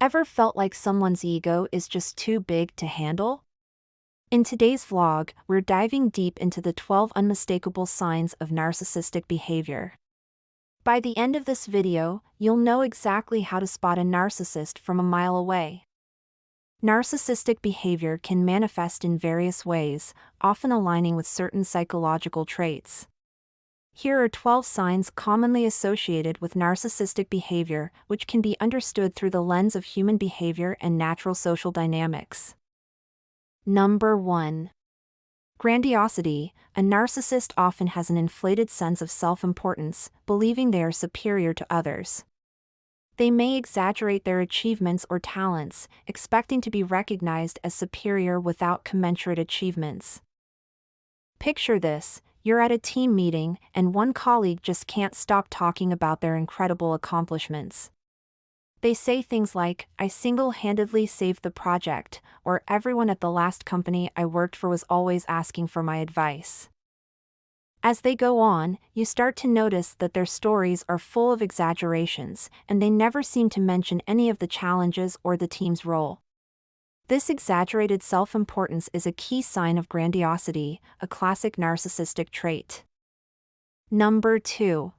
Ever felt like someone's ego is just too big to handle? In today's vlog, we're diving deep into the 12 unmistakable signs of narcissistic behavior. By the end of this video, you'll know exactly how to spot a narcissist from a mile away. Narcissistic behavior can manifest in various ways, often aligning with certain psychological traits. Here are 12 signs commonly associated with narcissistic behavior, which can be understood through the lens of human behavior and natural social dynamics. Number 1. Grandiosity. A narcissist often has an inflated sense of self-importance, believing they are superior to others. They may exaggerate their achievements or talents, expecting to be recognized as superior without commensurate achievements. Picture this: you're at a team meeting, and one colleague just can't stop talking about their incredible accomplishments. They say things like, "I single-handedly saved the project," or "Everyone at the last company I worked for was always asking for my advice." As they go on, you start to notice that their stories are full of exaggerations, and they never seem to mention any of the challenges or the team's role. This exaggerated self-importance is a key sign of grandiosity, a classic narcissistic trait. Number 2.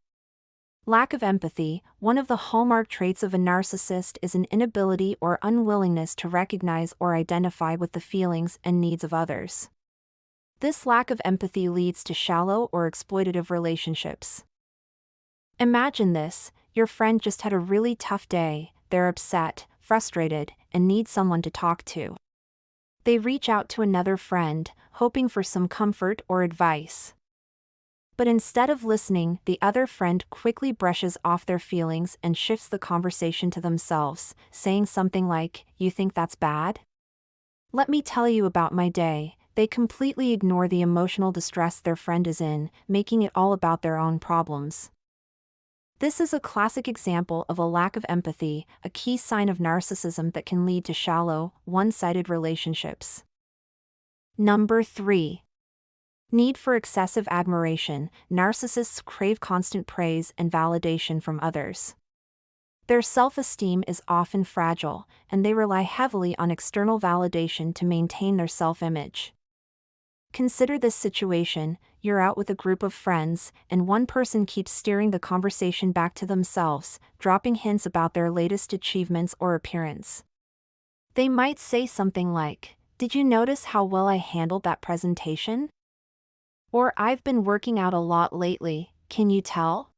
Lack of empathy. One of the hallmark traits of a narcissist is an inability or unwillingness to recognize or identify with the feelings and needs of others. This lack of empathy leads to shallow or exploitative relationships. Imagine this: your friend just had a really tough day, they're upset, frustrated, and need someone to talk to. They reach out to another friend, hoping for some comfort or advice. But instead of listening, the other friend quickly brushes off their feelings and shifts the conversation to themselves, saying something like, "You think that's bad? Let me tell you about my day." They completely ignore the emotional distress their friend is in, making it all about their own problems. This is a classic example of a lack of empathy, a key sign of narcissism that can lead to shallow, one-sided relationships. Number 3. Need for excessive admiration. Narcissists crave constant praise and validation from others. Their self-esteem is often fragile, and they rely heavily on external validation to maintain their self-image. Consider this situation: you're out with a group of friends, and one person keeps steering the conversation back to themselves, dropping hints about their latest achievements or appearance. They might say something like, "Did you notice how well I handled that presentation?" Or, "I've been working out a lot lately, can you tell?"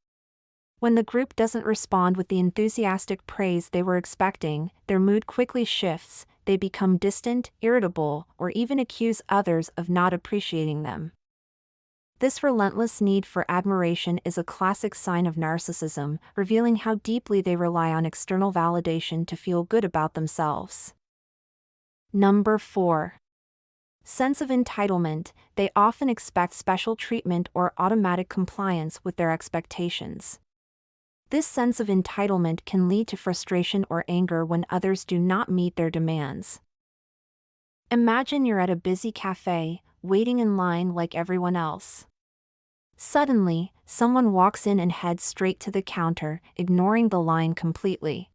When the group doesn't respond with the enthusiastic praise they were expecting, their mood quickly shifts. They become distant, irritable, or even accuse others of not appreciating them. This relentless need for admiration is a classic sign of narcissism, revealing how deeply they rely on external validation to feel good about themselves. Number 4. Sense of entitlement. They often expect special treatment or automatic compliance with their expectations. This sense of entitlement can lead to frustration or anger when others do not meet their demands. Imagine you're at a busy cafe, waiting in line like everyone else. Suddenly, someone walks in and heads straight to the counter, ignoring the line completely.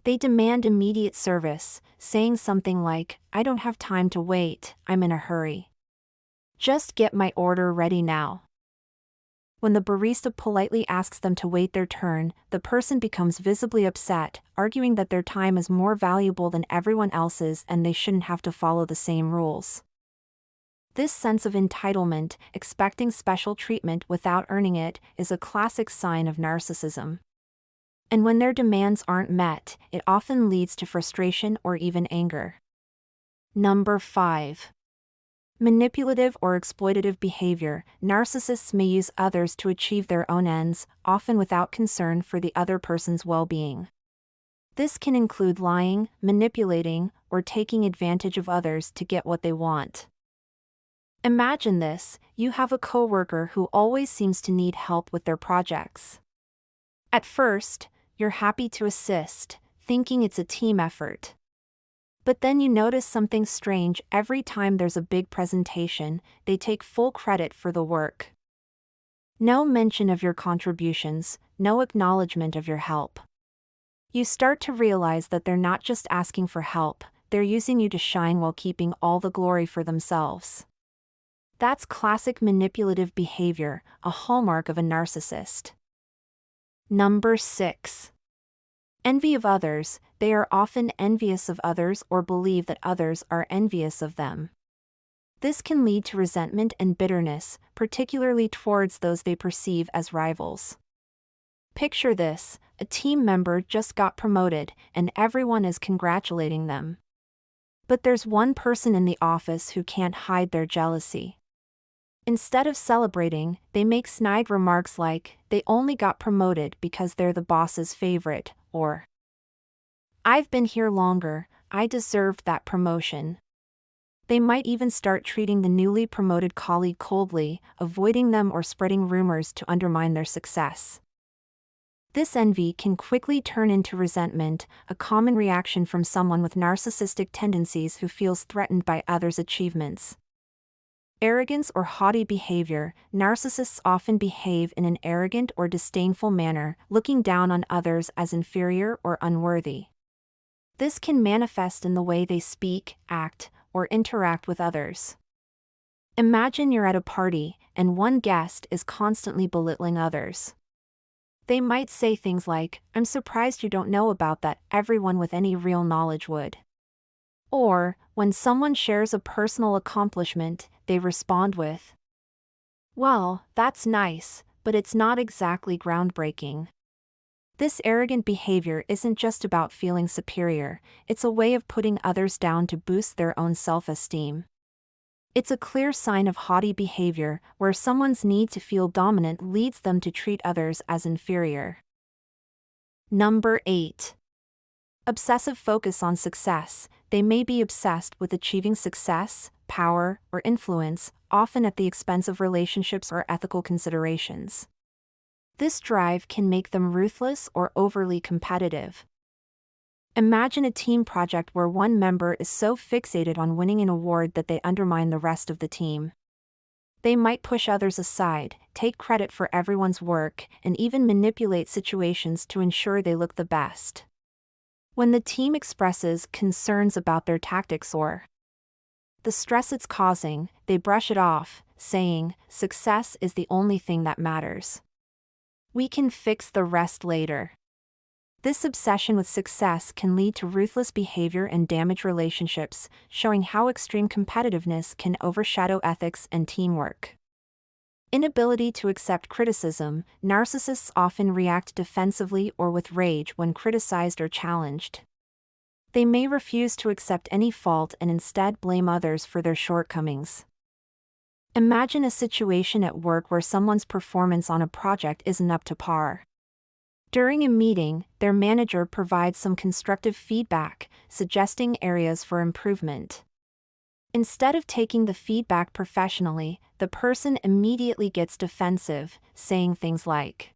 They demand immediate service, saying something like, "I don't have time to wait, I'm in a hurry. Just get my order ready now." When the barista politely asks them to wait their turn, the person becomes visibly upset, arguing that their time is more valuable than everyone else's and they shouldn't have to follow the same rules. This sense of entitlement, expecting special treatment without earning it, is a classic sign of narcissism. And when their demands aren't met, it often leads to frustration or even anger. Number 5. Manipulative or exploitative behavior. Narcissists may use others to achieve their own ends, often without concern for the other person's well-being. This can include lying, manipulating, or taking advantage of others to get what they want. Imagine this: you have a coworker who always seems to need help with their projects. At first, you're happy to assist, thinking it's a team effort. But then you notice something strange: every time there's a big presentation, they take full credit for the work. No mention of your contributions, no acknowledgement of your help. You start to realize that they're not just asking for help, they're using you to shine while keeping all the glory for themselves. That's classic manipulative behavior, a hallmark of a narcissist. Number 6. Envy of others. They are often envious of others or believe that others are envious of them. This can lead to resentment and bitterness, particularly towards those they perceive as rivals. Picture this: a team member just got promoted, and everyone is congratulating them. But there's one person in the office who can't hide their jealousy. Instead of celebrating, they make snide remarks like, "They only got promoted because they're the boss's favorite," or, "I've been here longer, I deserved that promotion." They might even start treating the newly promoted colleague coldly, avoiding them or spreading rumors to undermine their success. This envy can quickly turn into resentment, a common reaction from someone with narcissistic tendencies who feels threatened by others' achievements. Arrogance or haughty behavior. Narcissists often behave in an arrogant or disdainful manner, looking down on others as inferior or unworthy. This can manifest in the way they speak, act, or interact with others. Imagine you're at a party, and one guest is constantly belittling others. They might say things like, "I'm surprised you don't know about that, everyone with any real knowledge would." Or, when someone shares a personal accomplishment, they respond with, "Well, that's nice, but it's not exactly groundbreaking." This arrogant behavior isn't just about feeling superior, it's a way of putting others down to boost their own self-esteem. It's a clear sign of haughty behavior, where someone's need to feel dominant leads them to treat others as inferior. Number 8. Obsessive focus on success. They may be obsessed with achieving success, power, or influence, often at the expense of relationships or ethical considerations. This drive can make them ruthless or overly competitive. Imagine a team project where one member is so fixated on winning an award that they undermine the rest of the team. They might push others aside, take credit for everyone's work, and even manipulate situations to ensure they look the best. When the team expresses concerns about their tactics or the stress it's causing, they brush it off, saying, "Success is the only thing that matters. We can fix the rest later." This obsession with success can lead to ruthless behavior and damage relationships, showing how extreme competitiveness can overshadow ethics and teamwork. Inability to accept criticism. Narcissists often react defensively or with rage when criticized or challenged. They may refuse to accept any fault and instead blame others for their shortcomings. Imagine a situation at work where someone's performance on a project isn't up to par. During a meeting, their manager provides some constructive feedback, suggesting areas for improvement. Instead of taking the feedback professionally, the person immediately gets defensive, saying things like,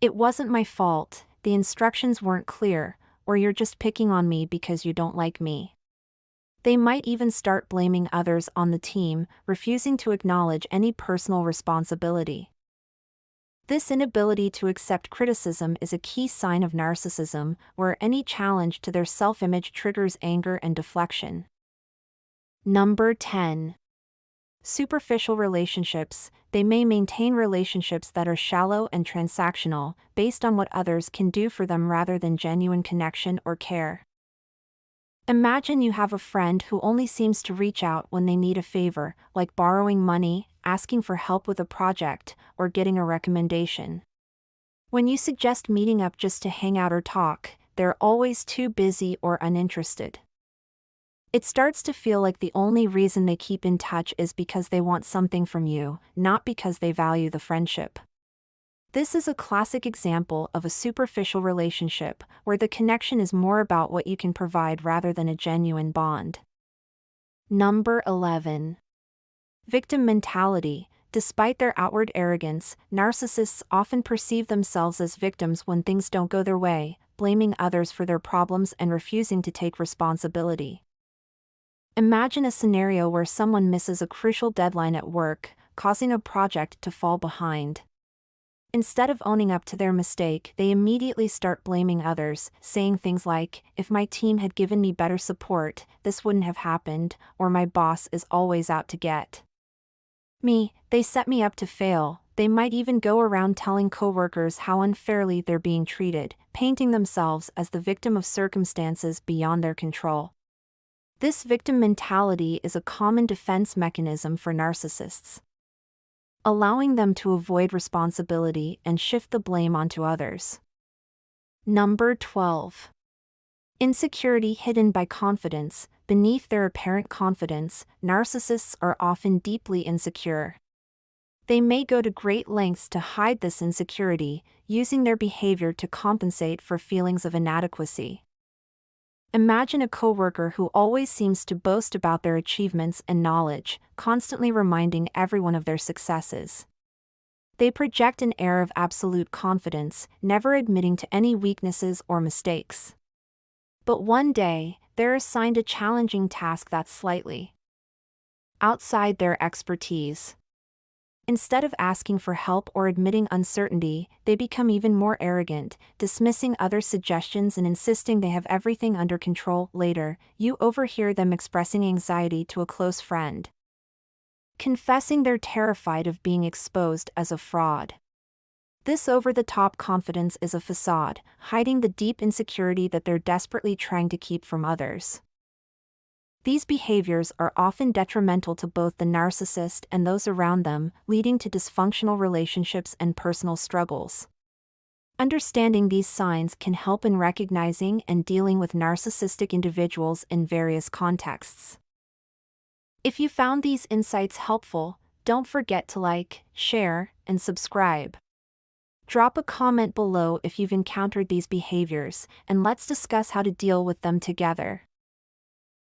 "It wasn't my fault, the instructions weren't clear," or "You're just picking on me because you don't like me." They might even start blaming others on the team, refusing to acknowledge any personal responsibility. This inability to accept criticism is a key sign of narcissism, where any challenge to their self-image triggers anger and deflection. Number 10. Superficial relationships. They may maintain relationships that are shallow and transactional, based on what others can do for them rather than genuine connection or care. Imagine you have a friend who only seems to reach out when they need a favor, like borrowing money, asking for help with a project, or getting a recommendation. When you suggest meeting up just to hang out or talk, they're always too busy or uninterested. It starts to feel like the only reason they keep in touch is because they want something from you, not because they value the friendship. This is a classic example of a superficial relationship, where the connection is more about what you can provide rather than a genuine bond. Number 11. Victim mentality. Despite their outward arrogance, narcissists often perceive themselves as victims when things don't go their way, blaming others for their problems and refusing to take responsibility. Imagine a scenario where someone misses a crucial deadline at work, causing a project to fall behind. Instead of owning up to their mistake, they immediately start blaming others, saying things like, "If my team had given me better support, this wouldn't have happened," or "My boss is always out to get me, they set me up to fail." They might even go around telling coworkers how unfairly they're being treated, painting themselves as the victim of circumstances beyond their control. This victim mentality is a common defense mechanism for narcissists, allowing them to avoid responsibility and shift the blame onto others. Number 12. Insecurity hidden by confidence. Beneath their apparent confidence, narcissists are often deeply insecure. They may go to great lengths to hide this insecurity, using their behavior to compensate for feelings of inadequacy. Imagine a coworker who always seems to boast about their achievements and knowledge, constantly reminding everyone of their successes. They project an air of absolute confidence, never admitting to any weaknesses or mistakes. But one day, they're assigned a challenging task that's slightly outside their expertise. Instead of asking for help or admitting uncertainty, they become even more arrogant, dismissing other suggestions and insisting they have everything under control. Later, you overhear them expressing anxiety to a close friend, confessing they're terrified of being exposed as a fraud. This over-the-top confidence is a facade, hiding the deep insecurity that they're desperately trying to keep from others. These behaviors are often detrimental to both the narcissist and those around them, leading to dysfunctional relationships and personal struggles. Understanding these signs can help in recognizing and dealing with narcissistic individuals in various contexts. If you found these insights helpful, don't forget to like, share, and subscribe. Drop a comment below if you've encountered these behaviors, and let's discuss how to deal with them together.